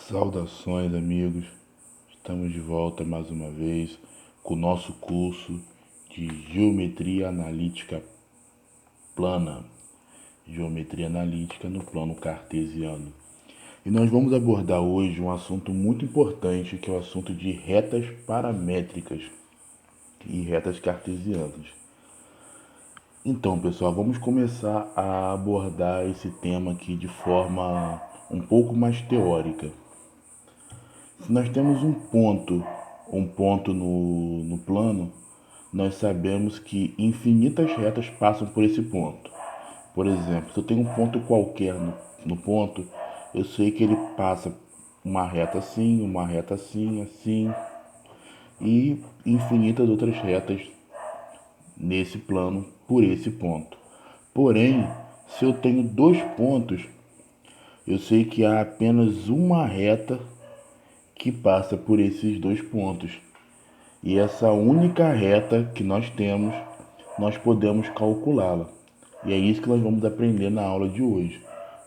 Saudações, amigos. Estamos de volta mais uma vez com o nosso curso de Geometria Analítica Plana, Geometria Analítica no plano cartesiano. E nós vamos abordar hoje um assunto muito importante, que é o assunto de retas paramétricas e retas cartesianas. Então, pessoal, vamos começar a abordar esse tema aqui de forma um pouco mais teórica. Se nós temos um ponto no plano, nós sabemos que infinitas retas passam por esse ponto. Por exemplo, se eu tenho um ponto qualquer no ponto, eu sei que ele passa uma reta assim, assim, e infinitas outras retas nesse plano por esse ponto. Porém, se eu tenho dois pontos, eu sei que há apenas uma reta que passa por esses dois pontos. E essa única reta que nós temos, nós podemos calculá-la. E é isso que nós vamos aprender na aula de hoje.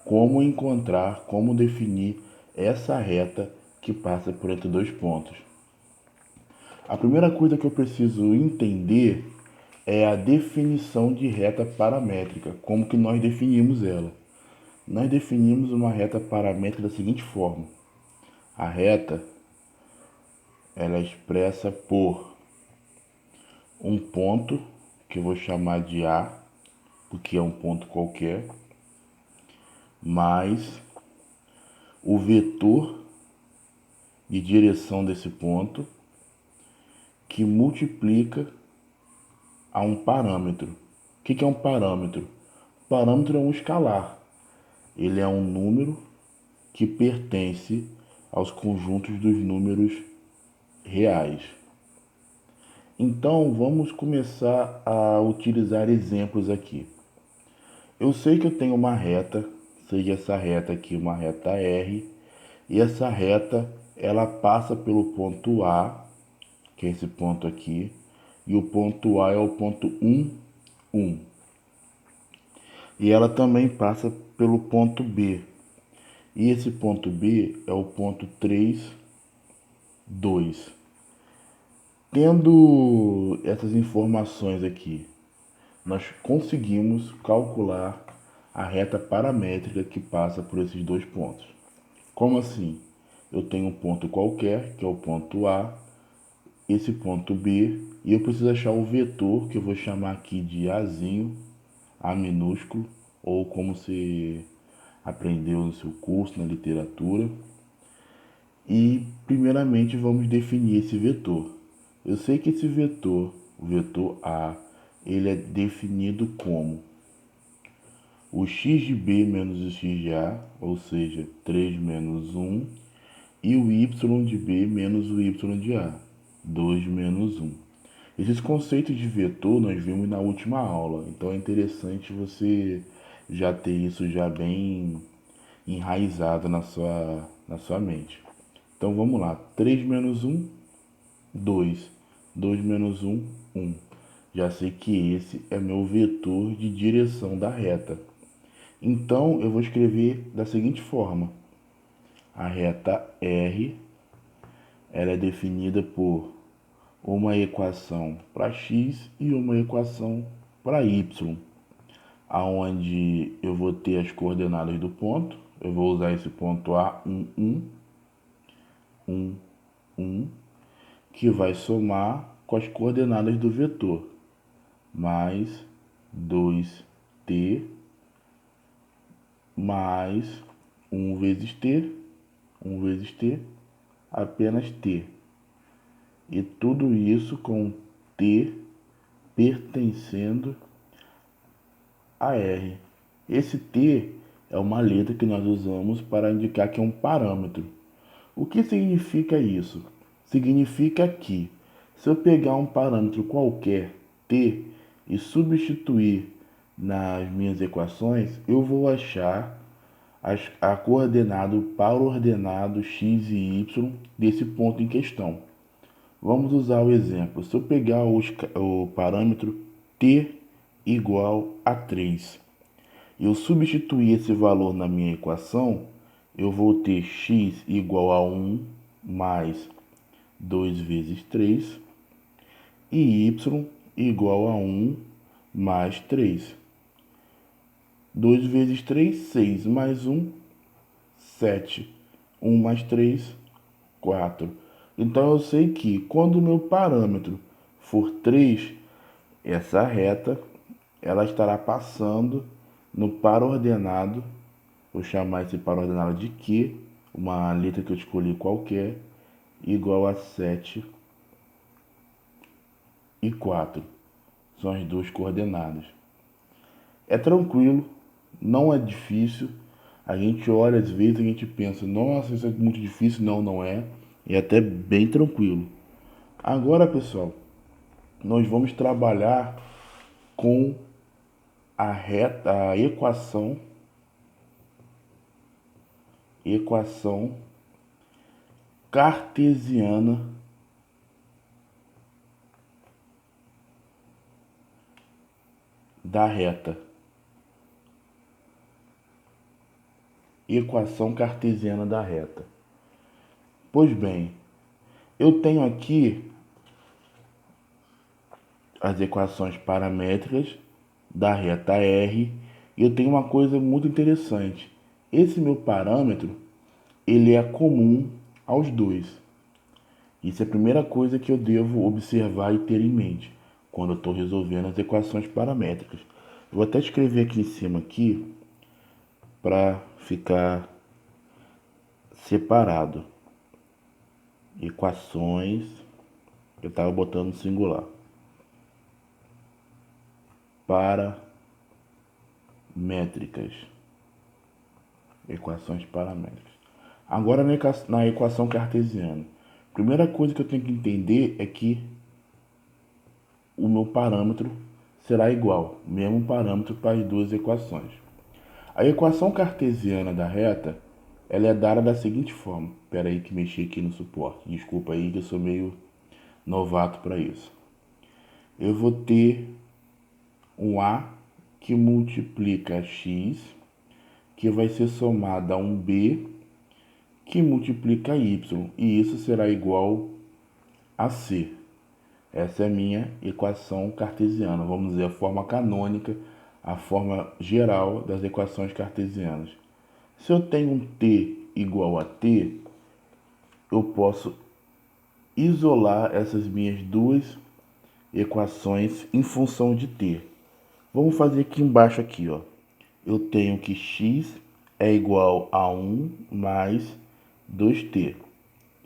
Como encontrar, como definir essa reta que passa por entre dois pontos. A primeira coisa que eu preciso entender é a definição de reta paramétrica. Como que nós definimos ela? Nós definimos uma reta paramétrica da seguinte forma. A reta, ela é expressa por um ponto, que eu vou chamar de A, porque é um ponto qualquer, mais o vetor de direção desse ponto, que multiplica a um parâmetro. O que é um parâmetro? Parâmetro é um escalar. Ele é um número que pertence aos conjuntos dos números reais. Então, vamos começar a utilizar exemplos aqui. Eu sei que eu tenho uma reta, seja essa reta aqui uma reta R, e essa reta ela passa pelo ponto A, que é esse ponto aqui, e o ponto A é o ponto 1, 1. E ela também passa pelo ponto B, e esse ponto B é o ponto 3, 2. Tendo essas informações aqui, nós conseguimos calcular a reta paramétrica que passa por esses dois pontos. Como assim? Eu tenho um ponto qualquer, que é o ponto A, esse ponto B, e eu preciso achar o vetor, que eu vou chamar aqui de Azinho, A minúsculo, ou como você aprendeu no seu curso, na literatura. E, primeiramente, vamos definir esse vetor. Eu sei que esse vetor, o vetor A, ele é definido como o x de B menos o x de A, ou seja, 3 menos 1, e o y de B menos o y de A, 2 menos 1. Esses conceitos de vetor nós vimos na última aula, então é interessante você já ter isso já bem enraizado na sua mente. Então vamos lá, 3 menos 1, 2. 2 menos 1, 1. Já sei que esse é meu vetor de direção da reta. Então eu vou escrever da seguinte forma. A reta R, ela é definida por uma equação para x e uma equação para y, aonde eu vou ter as coordenadas do ponto. Eu vou usar esse ponto A, 1, 1, 1, 1, que vai somar com as coordenadas do vetor, mais 2t, mais 1 vezes t, 1 vezes t, apenas t. E tudo isso com t pertencendo a R. Esse t é uma letra que nós usamos para indicar que é um parâmetro. O que significa isso? Significa que se eu pegar um parâmetro qualquer, t, e substituir nas minhas equações, eu vou achar a coordenada para o ordenado x e y desse ponto em questão. Vamos usar o exemplo. Se eu pegar o parâmetro t igual a 3, e eu substituir esse valor na minha equação, eu vou ter x igual a 1 mais 2 vezes 3 e y igual a 1 mais 3. 2 vezes 3, 6, mais 1, 7. 1 mais 3, 4. Então eu sei que quando o meu parâmetro for 3, essa reta ela estará passando no par ordenado. Vou chamar esse par ordenado de Q, uma letra que eu escolhi qualquer, igual a 7 e 4. São as duas coordenadas. É tranquilo, não é difícil. A gente olha às vezes, a gente pensa, nossa, isso é muito difícil. Não, não é. É até bem tranquilo. Agora, pessoal, nós vamos trabalhar com a equação cartesiana da reta. Equação cartesiana da reta. Pois bem, eu tenho aqui as equações paramétricas da reta R e eu tenho uma coisa muito interessante. Esse meu parâmetro, ele é comum aos dois. Isso é a primeira coisa que eu devo observar e ter em mente quando eu estou resolvendo as equações paramétricas. Eu vou até escrever aqui em cima aqui para ficar separado. Equações, eu estava botando singular. Paramétricas. Equações paramétricas. Agora na equação cartesiana. Primeira coisa que eu tenho que entender é que o meu parâmetro será igual, mesmo parâmetro para as duas equações. A equação cartesiana da reta, ela é dada da seguinte forma. Espera aí que mexi aqui no suporte. Desculpa aí que eu sou meio novato para isso. Eu vou ter um A que multiplica x, que vai ser somado a um B que multiplica y, e isso será igual a C. Essa é a minha equação cartesiana, vamos dizer, a forma canônica, a forma geral das equações cartesianas. Se eu tenho um t igual a t, eu posso isolar essas minhas duas equações em função de t. Vamos fazer aqui embaixo aqui, ó. Eu tenho que x é igual a 1 mais 2t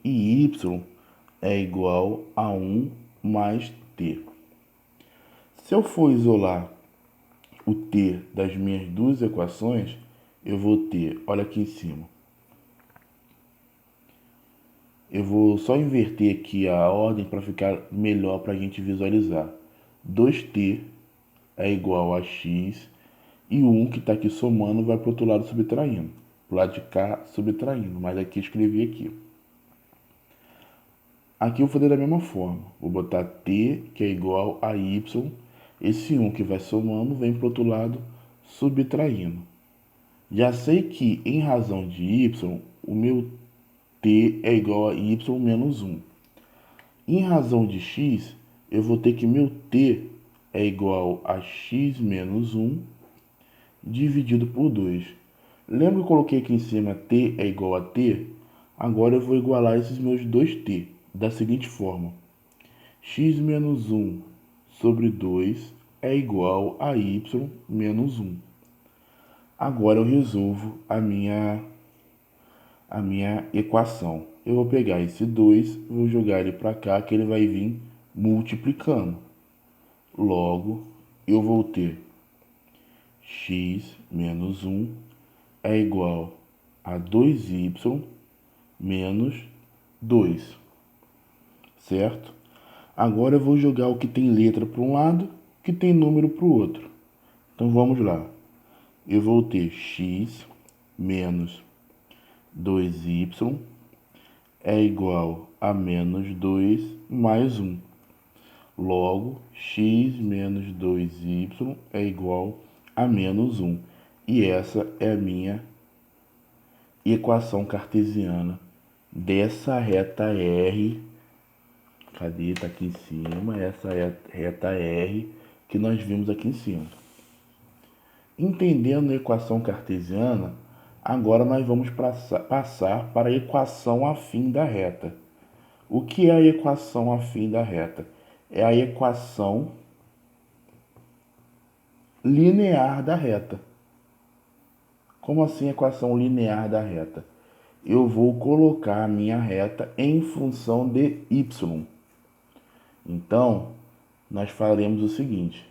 e y é igual a 1 mais t. Se eu for isolar o t das minhas duas equações, eu vou ter, olha aqui em cima, eu vou só inverter aqui a ordem para ficar melhor para a gente visualizar. 2t é igual a x e o 1 que está aqui somando vai para o outro lado subtraindo. Pro lado de cá subtraindo, mas aqui eu escrevi aqui. Aqui eu vou fazer da mesma forma. Vou botar t, que é igual a y. Esse 1 que vai somando vem para o outro lado subtraindo. Já sei que, em razão de y, o meu t é igual a y menos 1. Em razão de x, eu vou ter que meu t é igual a x menos 1 dividido por 2. Lembra que eu coloquei aqui em cima t é igual a t? Agora eu vou igualar esses meus dois t da seguinte forma. X menos 1 sobre 2 é igual a y menos 1. Agora eu resolvo a minha equação. Eu vou pegar esse 2, vou jogar ele para cá, que ele vai vir multiplicando. Logo, eu vou ter x menos 1 é igual a 2y menos 2, certo? Agora eu vou jogar o que tem letra para um lado, o que tem número para o outro. Então vamos lá. Eu vou ter x menos 2y é igual a menos 2 mais 1. Logo, x menos 2y é igual a menos 1. E essa é a minha equação cartesiana dessa reta R. Cadê? Tá aqui em cima. Essa é a reta R que nós vimos aqui em cima. Entendendo a equação cartesiana, agora nós vamos passar para a equação afim da reta. O que é a equação afim da reta? É a equação linear da reta. Como assim equação linear da reta? Eu vou colocar a minha reta em função de y. Então, nós faremos o seguinte.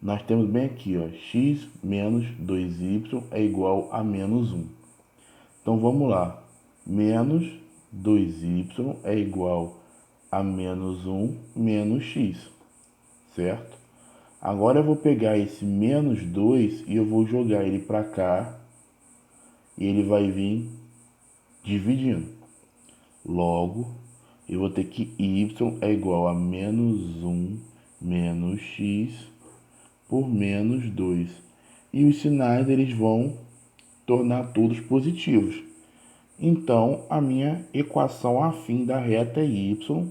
Nós temos bem aqui, ó, x menos 2y é igual a menos 1. Então, vamos lá. Menos 2y é igual a menos 1 menos x, certo? Agora eu vou pegar esse menos 2 e eu vou jogar ele para cá e ele vai vir dividindo. Logo, eu vou ter que y é igual a menos 1 menos x por menos 2. E os sinais eles vão tornar todos positivos. Então, a minha equação afim da reta é y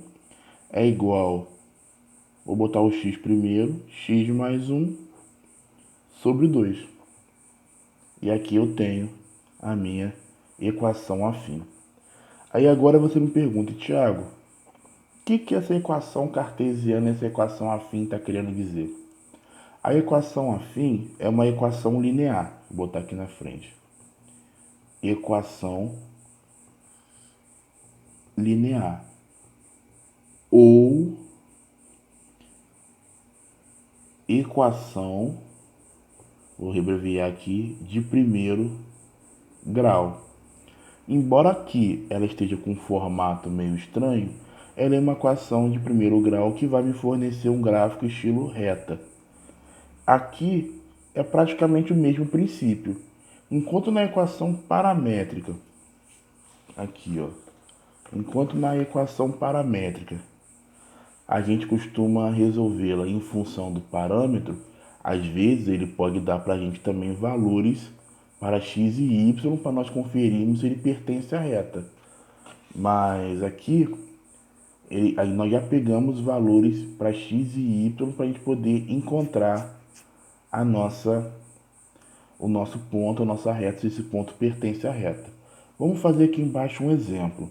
é igual, vou botar o x primeiro, x mais 1 sobre 2. E aqui eu tenho a minha equação afim. Aí agora você me pergunta, Tiago, o que essa equação cartesiana, essa equação afim está querendo dizer? A equação afim é uma equação linear. Vou botar aqui na frente. Equação linear. Ou equação, vou abreviar aqui, de primeiro grau. Embora aqui ela esteja com um formato meio estranho, ela é uma equação de primeiro grau que vai me fornecer um gráfico estilo reta. Aqui é praticamente o mesmo princípio. Enquanto na equação paramétrica, aqui ó, enquanto na equação paramétrica a gente costuma resolvê-la em função do parâmetro, às vezes ele pode dar para a gente também valores para x e y para nós conferirmos se ele pertence à reta. Mas aqui aí nós já pegamos valores para x e y para a gente poder encontrar o nosso ponto, a nossa reta, se esse ponto pertence à reta. Vamos fazer aqui embaixo um exemplo.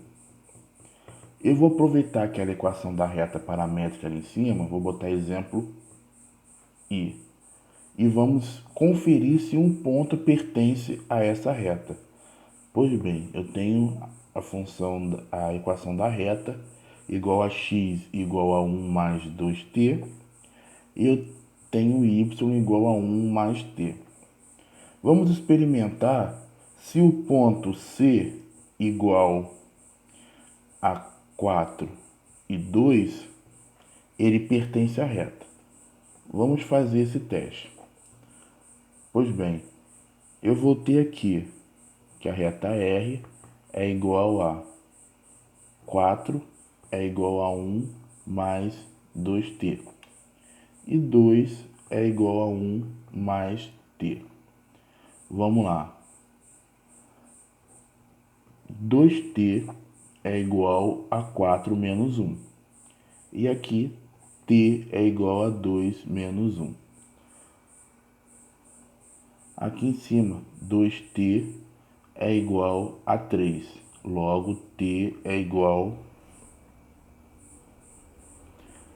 Eu vou aproveitar aquela equação da reta paramétrica ali em cima, vou botar exemplo I. E vamos conferir se um ponto pertence a essa reta. Pois bem, eu tenho a equação da reta igual a x igual a 1 mais 2t. E eu tenho y igual a 1 mais t. Vamos experimentar se o ponto C igual a 4 e 2, ele pertence à reta. Vamos fazer esse teste. Pois bem, eu vou ter aqui que a reta R é igual a 4 é igual a 1 mais 2t. E 2 é igual a 1 mais t. Vamos lá. 2t é igual a 4 menos 1. E aqui, t é igual a 2 menos 1. Aqui em cima, 2t é igual a 3. Logo, t é igual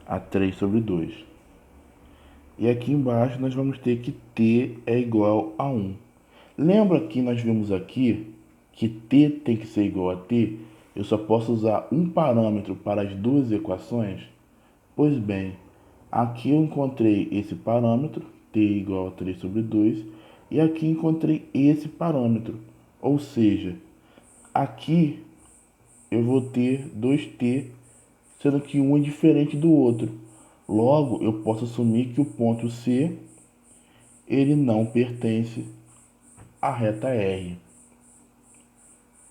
a 3 sobre 2. E aqui embaixo, nós vamos ter que t é igual a 1. Lembra que nós vimos aqui que t tem que ser igual a t? Eu só posso usar um parâmetro para as duas equações? Pois bem, aqui eu encontrei esse parâmetro, t igual a 3 sobre 2, e aqui encontrei esse parâmetro. Ou seja, aqui eu vou ter 2t, sendo que um é diferente do outro. Logo, eu posso assumir que o ponto C, ele não pertence à reta R.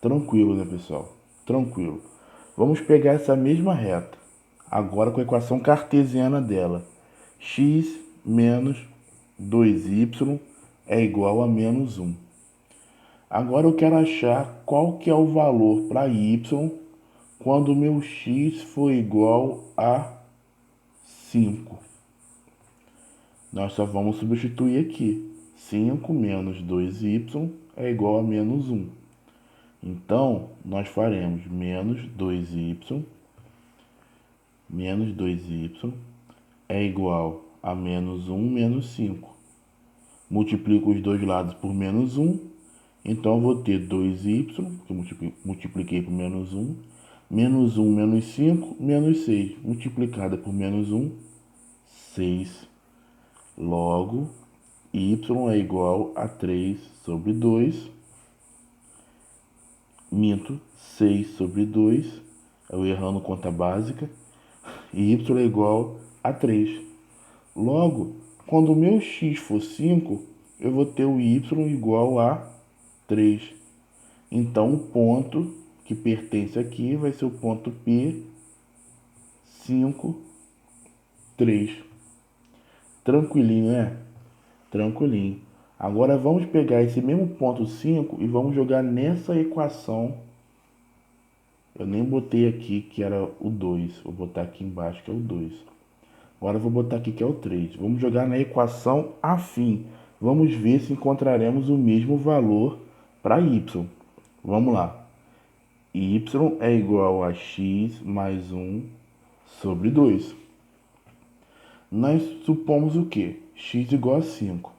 Tranquilo, né, pessoal? Tranquilo. Vamos pegar essa mesma reta, agora com a equação cartesiana dela. X menos 2y é igual a menos 1. Agora eu quero achar qual que é o valor para y quando o meu x for igual a 5. Nós só vamos substituir aqui. 5 menos 2y é igual a menos 1. Então, nós faremos menos 2y é igual a menos 1 menos 5. Multiplico os dois lados por menos 1. Então, eu vou ter 2y, que eu multipliquei por menos 1. Menos 1 menos 5, menos 6. Multiplicada por menos 1, 6. Logo, y é igual a 3 sobre 2. Minto, 6 sobre 2. Eu errando conta básica. E y é igual a 3. Logo, quando o meu x for 5, eu vou ter o y igual a 3. Então, o ponto que pertence aqui vai ser o ponto P, 5, 3. Tranquilinho, né? Tranquilinho. Agora vamos pegar esse mesmo ponto 5 e vamos jogar nessa equação. Eu nem botei aqui que era o 2. Vou botar aqui embaixo que é o 2. Agora eu vou botar aqui que é o 3. Vamos jogar na equação afim. Vamos ver se encontraremos o mesmo valor para y. Vamos lá. Y é igual a x mais 1 sobre 2. Nós supomos o quê? X igual a 5.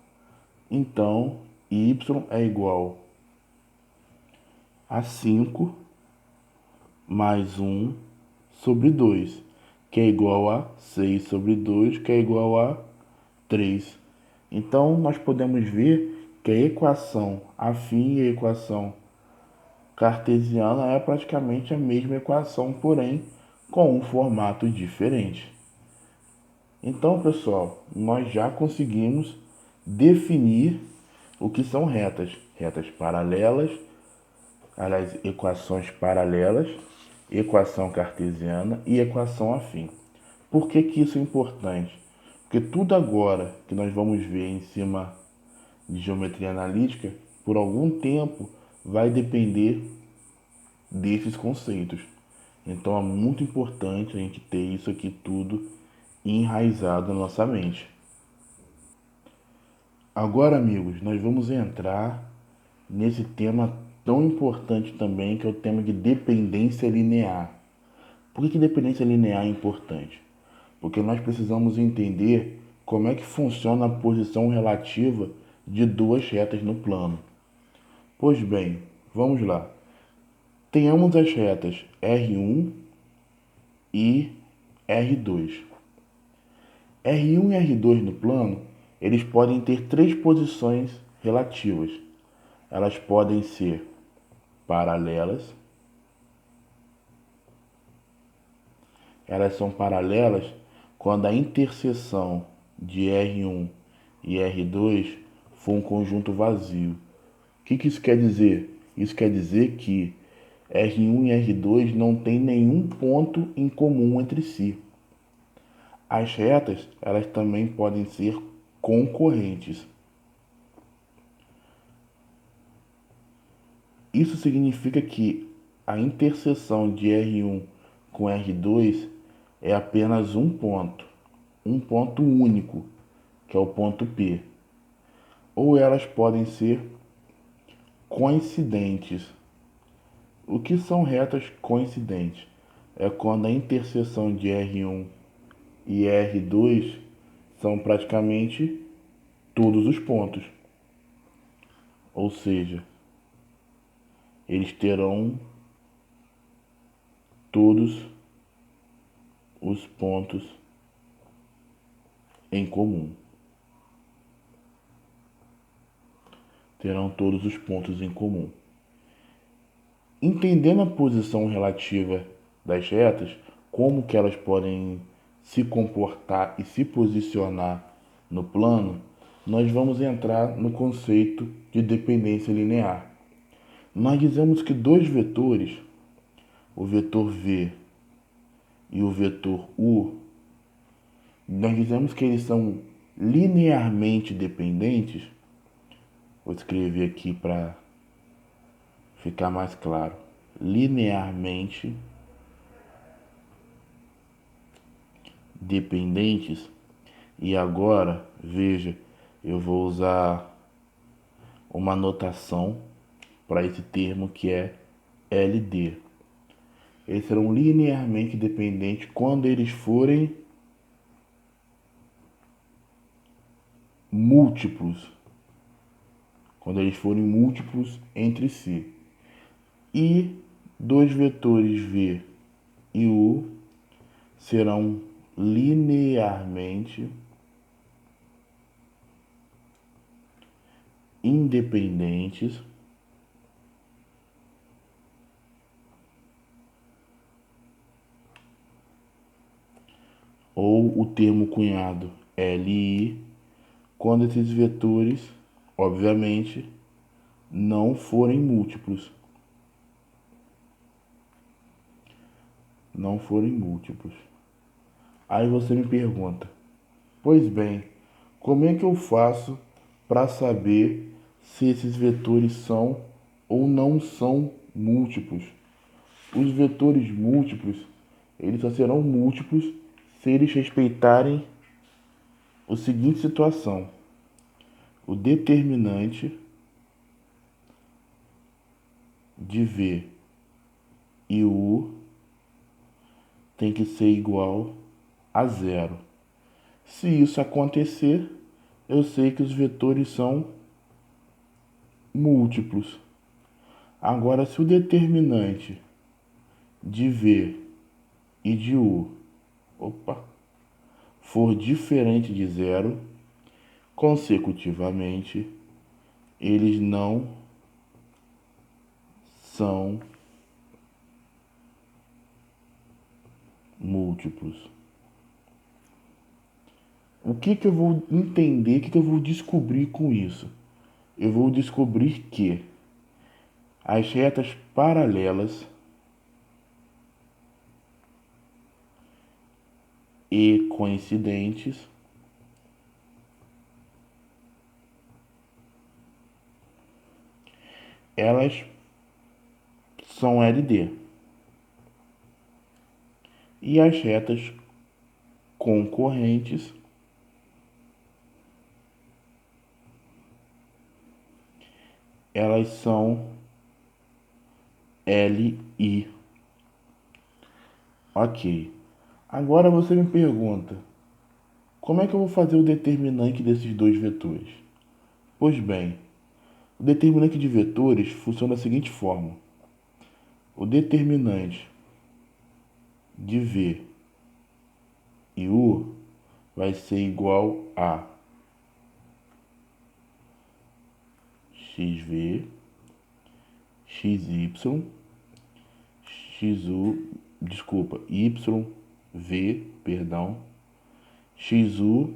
Então, y é igual a 5 mais 1 sobre 2, que é igual a 6 sobre 2, que é igual a 3. Então, nós podemos ver que a equação afim e a equação cartesiana é praticamente a mesma equação, porém com um formato diferente. Então, pessoal, nós já conseguimos definir o que são retas. Retas paralelas, aliás, equações paralelas, equação cartesiana e equação afim. Por que que isso é importante? Porque tudo agora que nós vamos ver em cima de geometria analítica, por algum tempo, vai depender desses conceitos. Então é muito importante a gente ter isso aqui tudo enraizado na nossa mente. Agora, amigos, nós vamos entrar nesse tema tão importante também, que é o tema de dependência linear. Por que dependência linear é importante? Porque nós precisamos entender como é que funciona a posição relativa de duas retas no plano. Pois bem, vamos lá. Tenhamos as retas R1 e R2. R1 e R2 no plano, eles podem ter três posições relativas. Elas podem ser paralelas. Elas são paralelas quando a interseção de R1 e R2 for um conjunto vazio. O que isso quer dizer? Isso quer dizer que R1 e R2 não têm nenhum ponto em comum entre si. As retas, elas também podem ser concorrentes. Isso significa que a interseção de R1 com R2 é apenas um ponto único, que é o ponto P. Ou elas podem ser coincidentes. O que são retas coincidentes? É quando a interseção de R1 e R2 são praticamente todos os pontos. Ou seja, eles terão todos os pontos em comum. Terão todos os pontos em comum. Entendendo a posição relativa das retas, como que elas podem se comportar e se posicionar no plano, nós vamos entrar no conceito de dependência linear. Nós dizemos que dois vetores, o vetor V e o vetor U, nós dizemos que eles são linearmente dependentes. Vou escrever aqui para ficar mais claro, linearmente dependentes. E agora, veja, eu vou usar uma notação para esse termo que é LD. Eles serão linearmente dependentes quando eles forem múltiplos. Quando eles forem múltiplos entre si. E dois vetores V e U serão linearmente independentes ou o termo cunhado LI quando esses vetores, obviamente, não forem múltiplos. Não forem múltiplos. Aí você me pergunta, pois bem, como é que eu faço para saber se esses vetores são ou não são múltiplos? Os vetores múltiplos, eles só serão múltiplos se eles respeitarem a seguinte situação. O determinante de V e U tem que ser igual a zero. Se isso acontecer, eu sei que os vetores são múltiplos. Agora, se o determinante de V e de U for diferente de zero, consecutivamente, eles não são múltiplos. O que eu vou entender, o que eu vou descobrir com isso? Eu vou descobrir que as retas paralelas e coincidentes elas são LD. E as retas concorrentes elas são LI. Ok. Agora você me pergunta, como é que eu vou fazer o determinante desses dois vetores? Pois bem, o determinante de vetores funciona da seguinte forma. O determinante de V e U vai ser igual a XV, XY, XU, desculpa, YV, perdão, XU,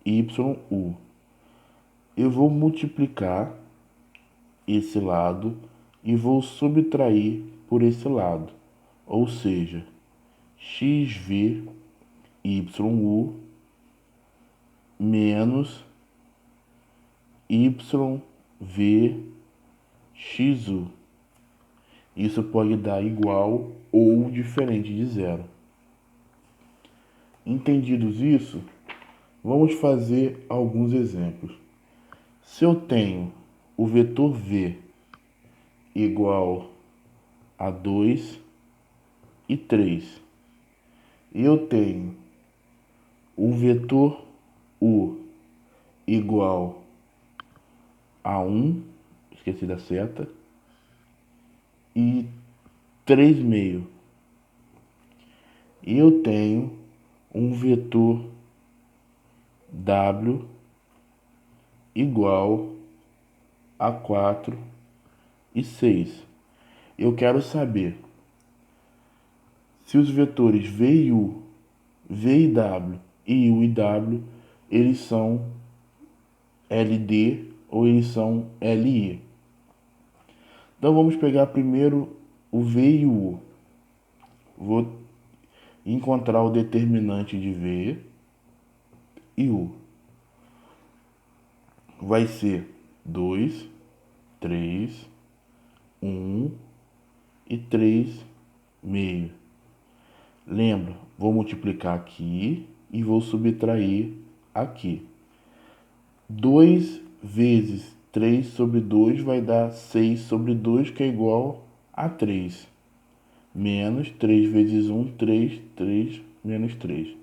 YU. Eu vou multiplicar esse lado e vou subtrair por esse lado, ou seja, XV, YU menos YV, XU. Isso pode dar igual ou diferente de zero. Entendidos isso, vamos fazer alguns exemplos. Se eu tenho o vetor V igual a 2 e 3, e eu tenho o vetor U igual a 1, esqueci da seta, e 3,5. E eu tenho um vetor W igual a 4 e 6. Eu quero saber se os vetores V e U, V e W e U e W, eles são LD ou eles são LI. Então vamos pegar primeiro o V e o U. Vou encontrar o determinante de V e U. Vai ser 2, 3, 1 e 3 meio. Lembra, vou multiplicar aqui e vou subtrair aqui. 2 vezes 3 sobre 2 vai dar 6 sobre 2, que é igual a 3. Menos 3 vezes 1, 3, 3 menos 3,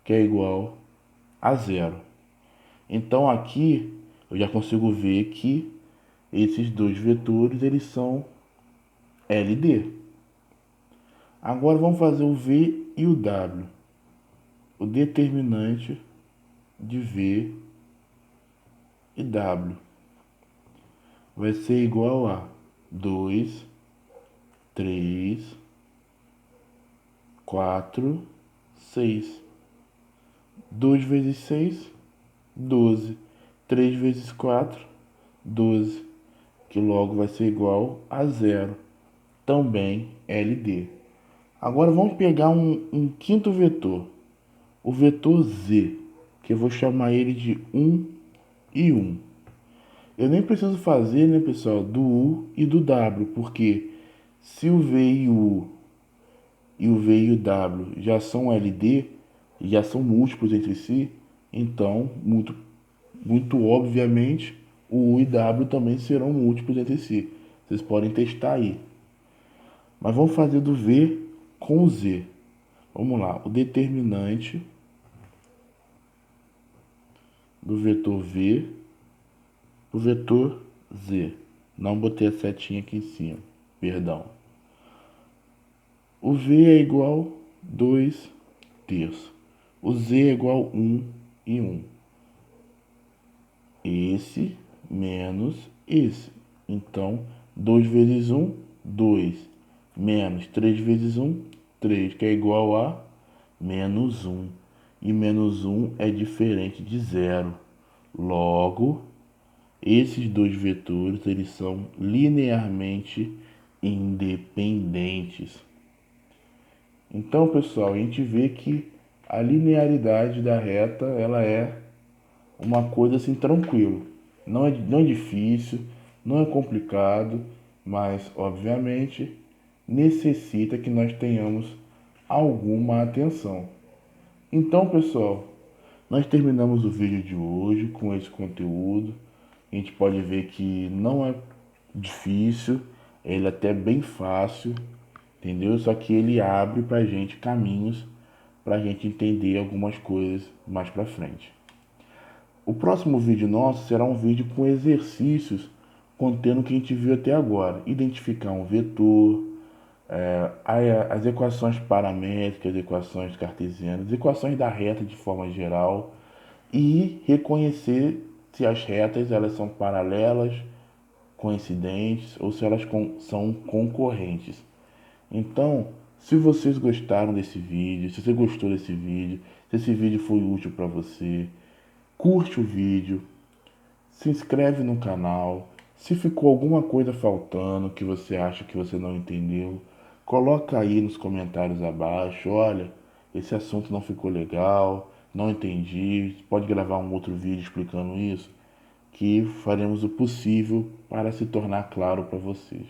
que é igual a 0. Então aqui eu já consigo ver que esses dois vetores eles são LD. Agora vamos fazer o V e o W. O determinante de V e W vai ser igual a 2, 3, 4, 6. 2 vezes 6, 12. 3 vezes 4, 12. Que logo vai ser igual a 0. Também LD. Agora vamos pegar um quinto vetor. O vetor Z, que eu vou chamar ele de 1 e 1. Eu nem preciso fazer, né, pessoal, do U e do W, porque se o V e o V e o W já são LD, já são múltiplos entre si, então, muito obviamente, o U e W também serão múltiplos entre si. Vocês podem testar aí. Mas vamos fazer do V com o Z. Vamos lá, o determinante do vetor V, o vetor Z. Não botei a setinha aqui em cima, perdão. O V é igual 2 terços. O Z é igual 1 e 1. Esse menos esse. Então, 2 vezes 1, 2. Menos 3 vezes 1, 3, que é igual a menos 1. E menos 1 é diferente de 0. Logo, esses dois vetores eles são linearmente independentes. Então, pessoal, a gente vê que a linearidade da reta ela é uma coisa assim tranquilo. Não é difícil, não é complicado, mas obviamente necessita que nós tenhamos alguma atenção. Então, pessoal, nós terminamos o vídeo de hoje com esse conteúdo. A gente pode ver que não é difícil, ele é até bem fácil, entendeu? Só que ele abre pra gente caminhos pra gente entender algumas coisas mais pra frente. O próximo vídeo nosso será um vídeo com exercícios contendo o que a gente viu até agora. Identificar um vetor, as equações paramétricas, equações cartesianas, equações da reta de forma geral e reconhecer se as retas elas são paralelas, coincidentes ou se elas são concorrentes. Então, se vocês gostaram desse vídeo, se você gostou desse vídeo, se esse vídeo foi útil para você, curte o vídeo, se inscreve no canal. Se ficou alguma coisa faltando que você acha que você não entendeu, coloca aí nos comentários abaixo. Olha, esse assunto não ficou legal, não entendi. Pode gravar um outro vídeo explicando isso, que faremos o possível para se tornar claro para vocês.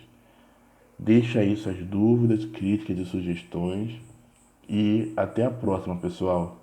Deixa aí suas dúvidas, críticas e sugestões. E até a próxima, pessoal.